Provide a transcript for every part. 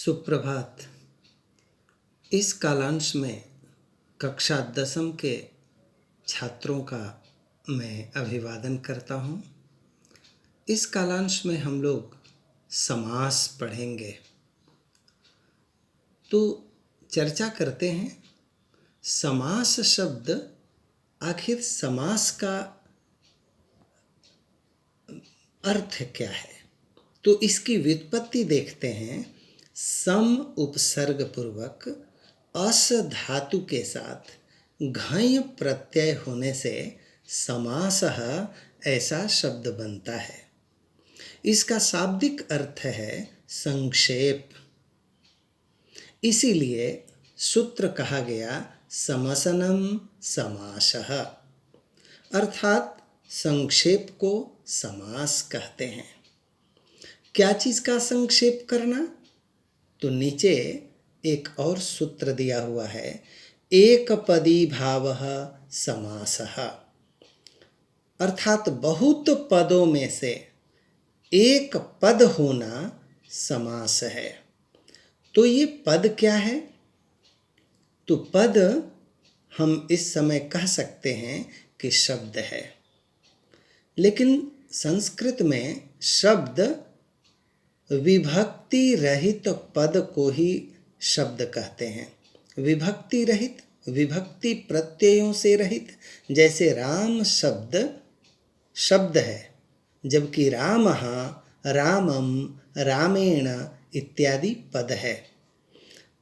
सुप्रभात। इस कालांश में कक्षा 10वीं के छात्रों का मैं अभिवादन करता हूँ। इस कालांश में हम लोग समास पढ़ेंगे। तो चर्चा करते हैं, समास शब्द आखिर समास का अर्थ क्या है। तो इसकी व्युत्पत्ति देखते हैं। सम उपसर्ग पूर्वक अस धातु के साथ घञ प्रत्यय होने से समासः ऐसा शब्द बनता है। इसका शाब्दिक अर्थ है संक्षेप। इसीलिए सूत्र कहा गया समसनम समासः, अर्थात संक्षेप को समास कहते हैं। क्या चीज़ का संक्षेप करना? तो नीचे एक और सूत्र दिया हुआ है, एक पदी भावः समासः, अर्थात बहुत पदों में से एक पद होना समास है। तो ये पद क्या है? तो पद हम इस समय कह सकते हैं कि शब्द है, लेकिन संस्कृत में शब्द विभक्ति रहित पद को ही शब्द कहते हैं। विभक्ति रहित, विभक्ति प्रत्ययों से रहित। जैसे राम शब्द शब्द है, जबकि रामः, रामम, रामेण इत्यादि पद है।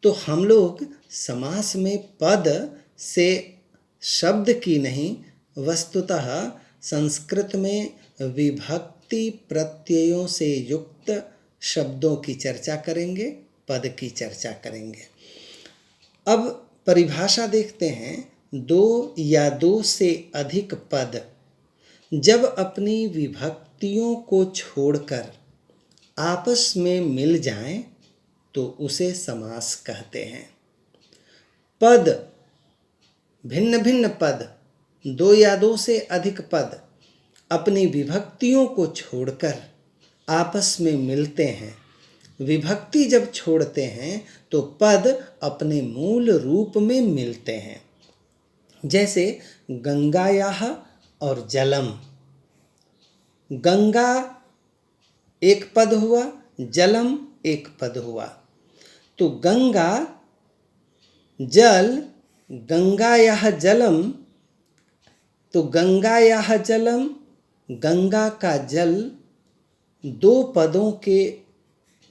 तो हम लोग समास में पद से शब्द की नहीं, वस्तुतः संस्कृत में विभक्ति प्रत्ययों से युक्त शब्दों की चर्चा करेंगे, पद की चर्चा करेंगे। अब परिभाषा देखते हैं। दो या दो से अधिक पद जब अपनी विभक्तियों को छोड़कर आपस में मिल जाएं तो उसे समास कहते हैं। पद, भिन्न भिन्न पद, दो या दो से अधिक पद अपनी विभक्तियों को छोड़कर आपस में मिलते हैं। विभक्ति जब छोड़ते हैं तो पद अपने मूल रूप में मिलते हैं। जैसे गंगायाः और जलम। गंगा एक पद हुआ, जलम एक पद हुआ। तो गंगा जल, गंगायाः जलम। तो गंगायाः जलम, गंगा का जल, दो पदों के,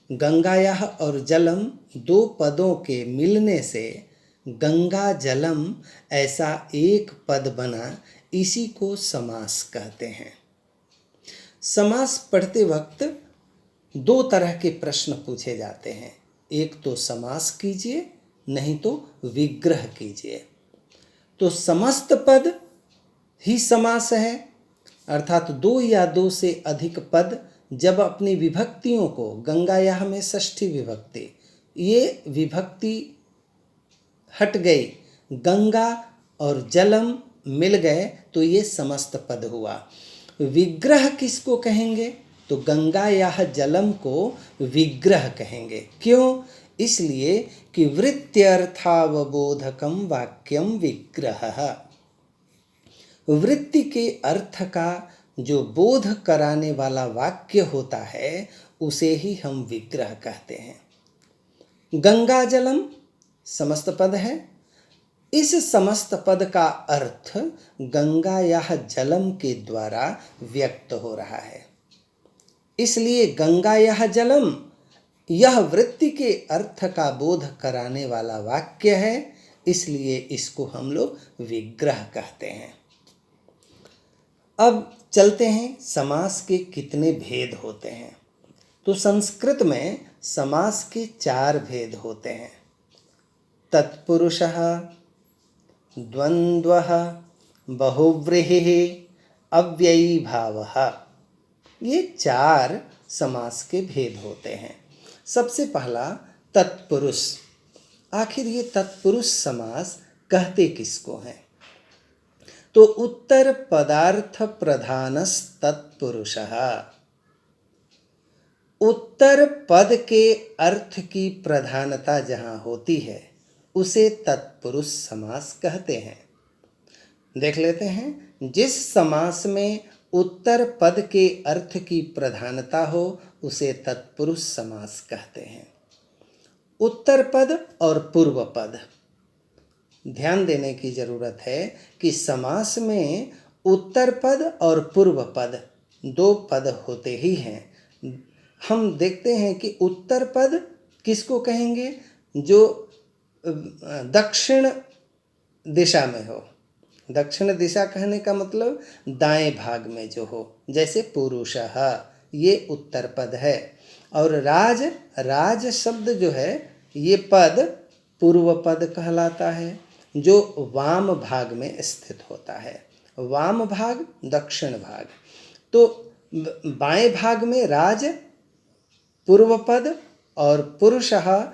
गंगायाः और जलम दो पदों के मिलने से गंगा जलम ऐसा एक पद बना। इसी को समास कहते हैं। समास पढ़ते वक्त दो तरह के प्रश्न पूछे जाते हैं। एक तो समास कीजिए, नहीं तो विग्रह कीजिए। तो समस्त पद ही समास है, अर्थात दो या दो से अधिक पद जब अपनी विभक्तियों को, गंगायाः में षष्ठी विभक्ति, ये विभक्ति हट गई, गंगा और जलम मिल गए तो ये समस्त पद हुआ। विग्रह किसको कहेंगे? तो गंगायाः जलम को विग्रह कहेंगे। क्यों? इसलिए कि वृत्त्यर्थावबोधकम वाक्यम विग्रहः। वृत्ति के अर्थ का जो बोध कराने वाला वाक्य होता है उसे ही हम विग्रह कहते हैं। गंगा जलम समस्त पद है। इस समस्त पद का अर्थ गंगायाः जलम के द्वारा व्यक्त हो रहा है। इसलिए गंगायाः जलम यह वृत्ति के अर्थ का बोध कराने वाला वाक्य है, इसलिए इसको हम लोग विग्रह कहते हैं। अब चलते हैं, समास के कितने भेद होते हैं। तो संस्कृत में समास के 4 भेद होते हैं। तत्पुरुषः, द्वंद्वः, बहुव्रीहिः, अव्ययी भावः। ये 4 समास के भेद होते हैं। सबसे पहला तत्पुरुष। आखिर ये तत्पुरुष समास कहते किसको हैं? तो उत्तर पदार्थ प्रधानस तत्पुरुषः। उत्तर पद के अर्थ की प्रधानता जहाँ होती है उसे तत्पुरुष समास कहते हैं। देख लेते हैं, जिस समास में उत्तर पद के अर्थ की प्रधानता हो उसे तत्पुरुष समास कहते हैं। उत्तर पद और पूर्व पद, ध्यान देने की जरूरत है कि समास में उत्तर पद और पूर्व पद दो पद होते ही हैं। हम देखते हैं कि उत्तर पद किसको कहेंगे? जो दक्षिण दिशा में हो। दक्षिण दिशा कहने का मतलब दाएं भाग में जो हो, जैसे पुरुषः, ये उत्तर पद है। और राज, राज शब्द जो है ये पद पूर्व पद कहलाता है, जो वाम भाग में स्थित होता है। वाम भाग, दक्षिण भाग। तो बाएं भाग में राज पूर्व पद और पुरुषः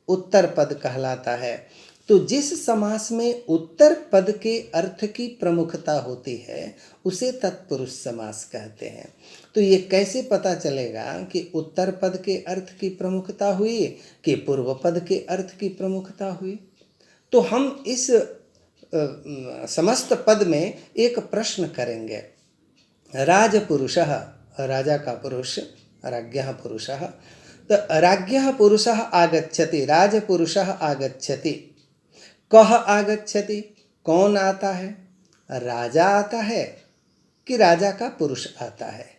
उत्तर पद कहलाता है। तो जिस समास में उत्तर पद के अर्थ की प्रमुखता होती है उसे तत्पुरुष समास कहते हैं। तो ये कैसे पता चलेगा कि उत्तर पद के अर्थ की प्रमुखता हुई कि पूर्व पद के अर्थ की प्रमुखता हुई? तो हम इस समस्त पद में एक प्रश्न करेंगे। राजपुरुषः, राजा का पुरुष, राज्ञः पुरुषः। तो राज्ञः पुरुषः आगच्छति, राजपुरुषः आगच्छति। कः आगच्छति? कौन आता है? राजा आता है कि राजा का पुरुष आता है?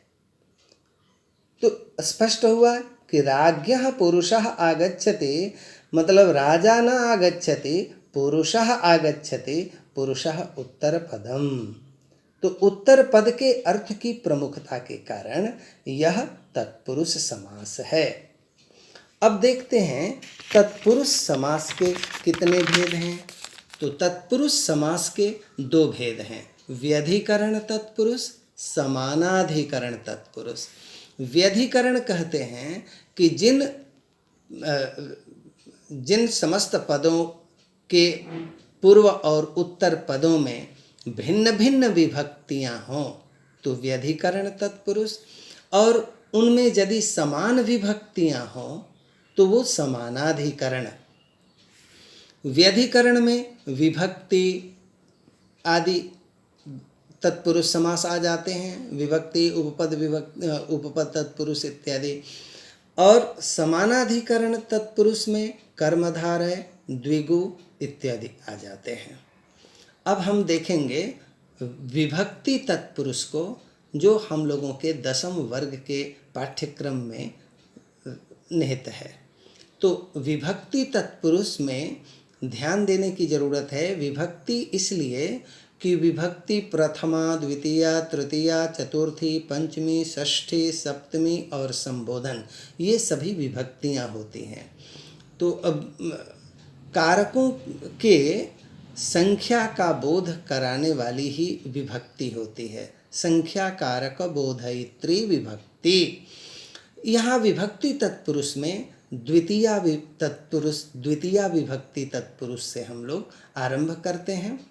तो स्पष्ट हुआ कि राज्ञः पुरुषः आगच्छति, मतलब राजा न आगच्छति, पुरुषः आगच्छति, पुरुषः उत्तर पदम। तो उत्तर पद के अर्थ की प्रमुखता के कारण यह तत्पुरुष समास है। अब देखते हैं तत्पुरुष समास के कितने भेद हैं। तो तत्पुरुष समास के दो भेद हैं, व्यधिकरण तत्पुरुष, समानाधिकरण तत्पुरुष। व्यधिकरण कहते हैं कि जिन समस्त पदों के पूर्व और उत्तर पदों में भिन्न भिन्न विभक्तियां हों तो व्यधिकरण तत्पुरुष, और उनमें यदि समान विभक्तियां हों तो वो समानाधिकरण। व्यधिकरण में विभक्ति आदि तत्पुरुष समास आ जाते हैं, विभक्ति, उपपद, उपपद तत्पुरुष इत्यादि। और समानाधिकरण तत्पुरुष में कर्मधारय, द्विगु इत्यादि आ जाते हैं। अब हम देखेंगे विभक्ति तत्पुरुष को, जो हम लोगों के 10वीं वर्ग के पाठ्यक्रम में निहित है। तो विभक्ति तत्पुरुष में ध्यान देने की जरूरत है। विभक्ति इसलिए कि विभक्ति प्रथमा, द्वितीया, तृतीया, चतुर्थी, पंचमी, षष्ठी, सप्तमी और संबोधन, ये सभी विभक्तियां होती हैं। तो अब कारकों के संख्या का बोध कराने वाली ही विभक्ति होती है। संख्या कारक बोधयित्री विभक्ति। यहाँ विभक्ति तत्पुरुष में द्वितीया विभक्ति तत्पुरुष से हम लोग आरंभ करते हैं।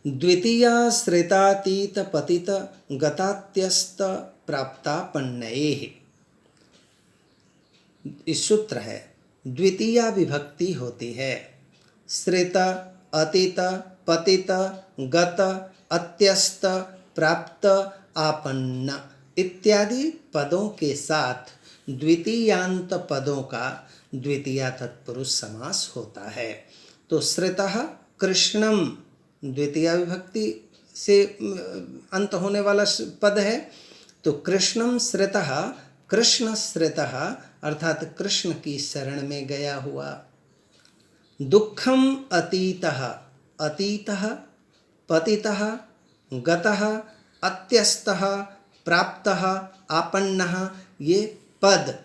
द्वितीया श्रेतातीत पतित गतात्यस्त प्राप्तापन्नयेः, इस सूत्र है। द्वितीया विभक्ति होती है श्रेत, अतीत, पतित, गत, अत्यस्त, प्राप्त, आपन्न इत्यादि पदों के साथ द्वितीयांत पदों का द्वितीया तत्पुरुष समास होता है। तो श्रेतः कृष्णम द्वितीया विभक्ति से अंत होने वाला पद है। तो कृष्णम श्रेतः, कृष्ण श्रेतः अर्थात कृष्ण की शरण में गया हुआ। दुःखम अतीतः, अतीतः, पतितः, गतः, अत्यस्तः, प्राप्तः, आपन्नः, ये पद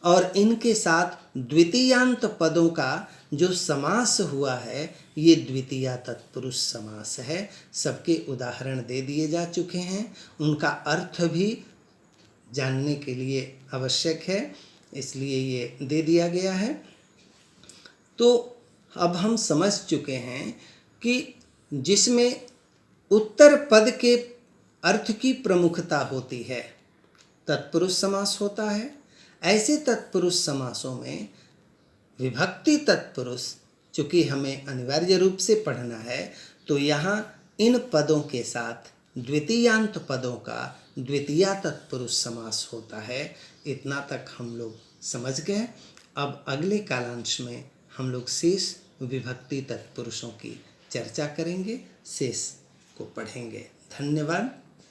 और इनके साथ द्वितीयांत पदों का जो समास हुआ है ये द्वितीया तत्पुरुष समास है। सबके उदाहरण दे दिए जा चुके हैं, उनका अर्थ भी जानने के लिए आवश्यक है, इसलिए ये दे दिया गया है। तो अब हम समझ चुके हैं कि जिसमें उत्तर पद के अर्थ की प्रमुखता होती है तत्पुरुष समास होता है। ऐसे तत्पुरुष समासों में विभक्ति तत्पुरुष चूँकि हमें अनिवार्य रूप से पढ़ना है, तो यहाँ इन पदों के साथ द्वितीयांत पदों का द्वितीया तत्पुरुष समास होता है। इतना तक हम लोग समझ गए। अब अगले कालांश में हम लोग शेष विभक्ति तत्पुरुषों की चर्चा करेंगे, शेष को पढ़ेंगे। धन्यवाद।